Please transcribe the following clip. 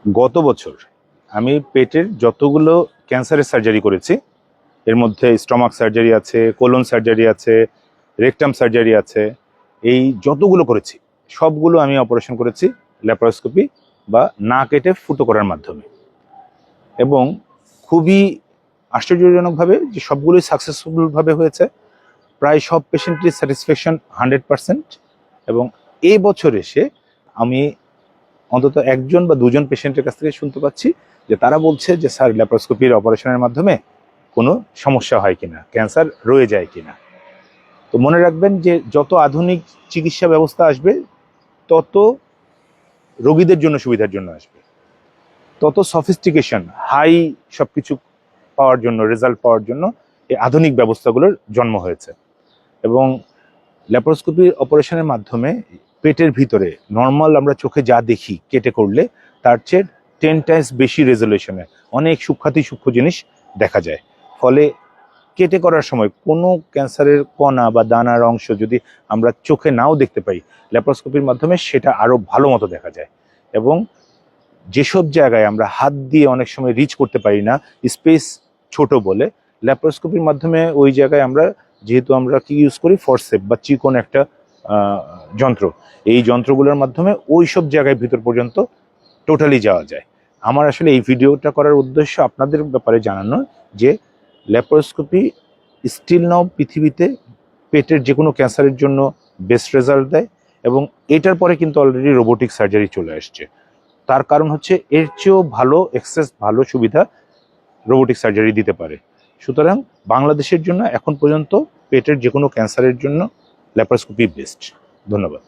গত বছর আমি পেটের যতগুলো ক্যান্সারের সার্জারি করেছি, এর মধ্যে স্টমাক সার্জারি আছে, কোলন সার্জারি আছে, রেকটাম সার্জারি আছে, এই যতগুলো করেছি সবগুলো আমি অপারেশন করেছি ল্যাপারোস্কোপি বা না কেটে ফুটো করার মাধ্যমে। এবং খুবই আশ্চর্যজনকভাবে যে সবগুলোই সাকসেসফুলভাবে হয়েছে। প্রায় সব পেশেন্টের স্যাটিসফ্যাকশন 100%। এবং এই বছর এসে আমি অন্তত একজন বা দুজন পেশেন্টের কাছ থেকে শুনতে পাচ্ছি যে তারা বলছে যে স্যার ল্যাপারোস্কোপির অপারেশনের মাধ্যমে কোনো সমস্যা হয় কিনা, ক্যান্সার রয়ে যায় কিনা। তো মনে রাখবেন যে যত আধুনিক চিকিৎসা ব্যবস্থা আসবে তত রোগীদের জন্য সুবিধার জন্য আসবে, তত সফিস্টিকেশন হাই সব কিছু পাওয়ার জন্য, রেজাল্ট পাওয়ার জন্য এই আধুনিক ব্যবস্থাগুলোর জন্ম হয়েছে। এবং ল্যাপারোস্কোপি অপারেশনের মাধ্যমে পেটের ভিতরে নর্মাল আমরা চোখে যা দেখি কেটে করলে তার চেয়ে 10 টাইমস বেশি রেজলিউশনে অনেক সূক্ষ্মাতি সূক্ষ্ম জিনিস দেখা যায়। ফলে কেটে করার সময় কোনো ক্যান্সারের কণা বা দানার অংশ যদি আমরা চোখে নাও দেখতে পাই, ল্যাপারোস্কোপির মাধ্যমে সেটা আরও ভালো মতো দেখা যায়। এবং যেসব জায়গায় আমরা হাত দিয়ে অনেক সময় রিচ করতে পারি না, স্পেস ছোট বলে, ল্যাপারোস্কোপির মাধ্যমে ওই জায়গায় আমরা যেহেতু আমরা কি ইউজ করি, ফরসেপ বা চিকন একটা যন্ত্র, এই যন্ত্রগুলোর মাধ্যমে ওই সব জায়গায় ভিতর পর্যন্ত টোটালি যাওয়া যায়। আমার আসলে এই ভিডিওটা করার উদ্দেশ্য আপনাদের ব্যাপারে জানানো যে ল্যাপারোস্কোপি স্টিল নাও পৃথিবীতে পেটের যে কোনো ক্যান্সারের জন্য বেস্ট রেজাল্ট দেয়। এবং এটার পরে কিন্তু অলরেডি রোবোটিক সার্জারি চলে আসছে। তার কারণ হচ্ছে এর চেয়েও ভালো এক্সেস, ভালো সুবিধা রোবোটিক সার্জারি দিতে পারে। সুতরাং বাংলাদেশের জন্য এখন পর্যন্ত পেটের যে কোনো ক্যান্সারের জন্য ল্যাপারোস্কোপি বেস্ট। ধন্যবাদ।